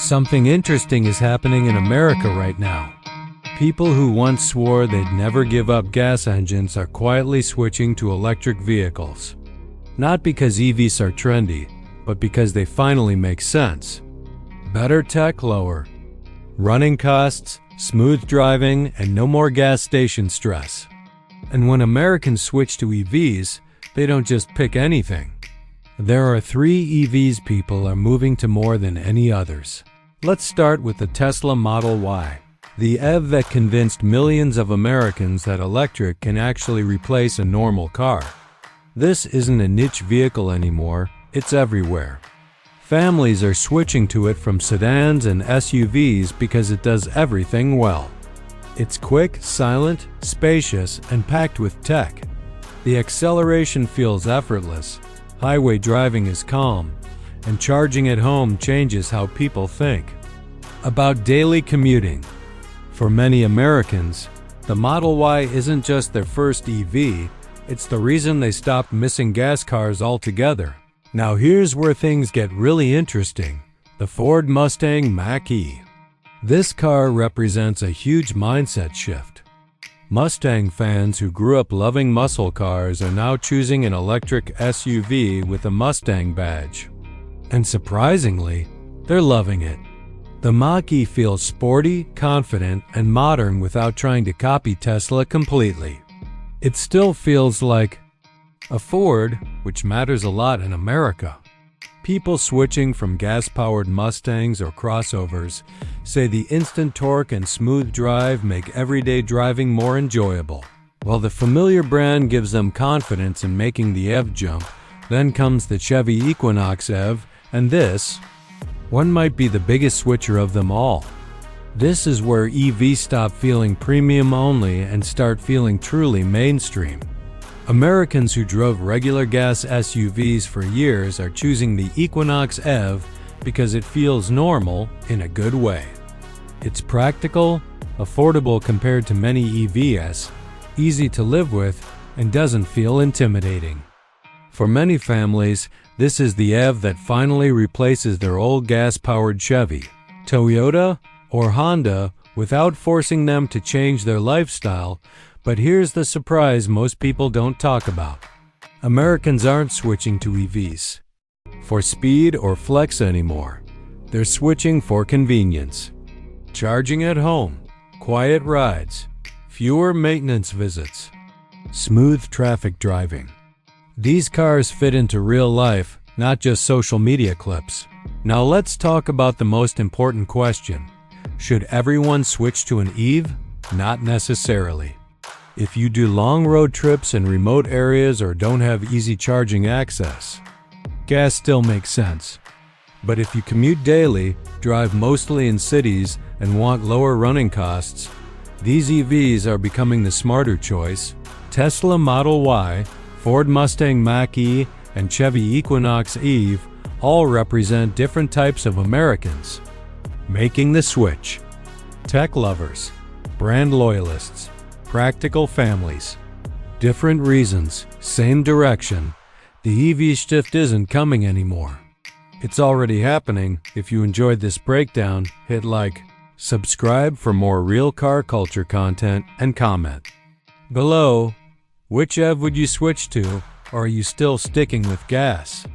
Something interesting is happening in America right now. People who once swore they'd never give up gas engines are quietly switching to electric vehicles. Not because EVs are trendy, but because they finally make sense. Better tech, lower running costs, smooth driving, and no more gas station stress. And when Americans switch to EVs, they don't just pick anything. There are 3 EVs people are moving to more than any others. Let's start with the Tesla Model Y, the EV that convinced millions of Americans that electric can actually replace a normal car. This isn't a niche vehicle anymore, it's everywhere. Families are switching to it from sedans and SUVs because it does everything well. It's quick, silent, spacious, and packed with tech. The acceleration feels effortless, highway driving is calm, and charging at home changes how people think. About daily commuting. For many Americans, the Model Y isn't just their first EV, it's the reason they stopped missing gas cars altogether. Now here's where things get really interesting: the Ford Mustang Mach-E. This car represents a huge mindset shift. Mustang fans who grew up loving muscle cars are now choosing an electric SUV with a Mustang badge. And surprisingly, they're loving it. The Mach-E feels sporty, confident, and modern without trying to copy Tesla completely. It still feels like a Ford, which matters a lot in America. People switching from gas-powered Mustangs or crossovers say the instant torque and smooth drive make everyday driving more enjoyable. While the familiar brand gives them confidence in making the EV jump, then comes the Chevy Equinox EV, and this one might be the biggest switcher of them all. This is where EVs stop feeling premium only and start feeling truly mainstream. Americans who drove regular gas SUVs for years are choosing the Equinox EV because it feels normal in a good way. It's practical, affordable compared to many EVs, easy to live with, and doesn't feel intimidating. For many families, this is the EV that finally replaces their old gas-powered Chevy, Toyota, or Honda without forcing them to change their lifestyle. But here's the surprise most people don't talk about. Americans aren't switching to EVs for speed or flex anymore. They're switching for convenience. Charging at home, quiet rides, fewer maintenance visits, smooth traffic driving. These cars fit into real life, not just social media clips. Now let's talk about the most important question. Should everyone switch to an EV? Not necessarily. If you do long road trips in remote areas or don't have easy charging access, gas still makes sense. But if you commute daily, drive mostly in cities, and want lower running costs, these EVs are becoming the smarter choice. Tesla Model Y, Ford Mustang Mach-E, and Chevy Equinox EV all represent different types of Americans making the switch. Tech lovers, brand loyalists, practical families. Different reasons, same direction. The EV shift isn't coming anymore. It's already happening. If you enjoyed this breakdown, hit like, subscribe for more real car culture content, and comment below. Which EV would you switch to, or are you still sticking with gas?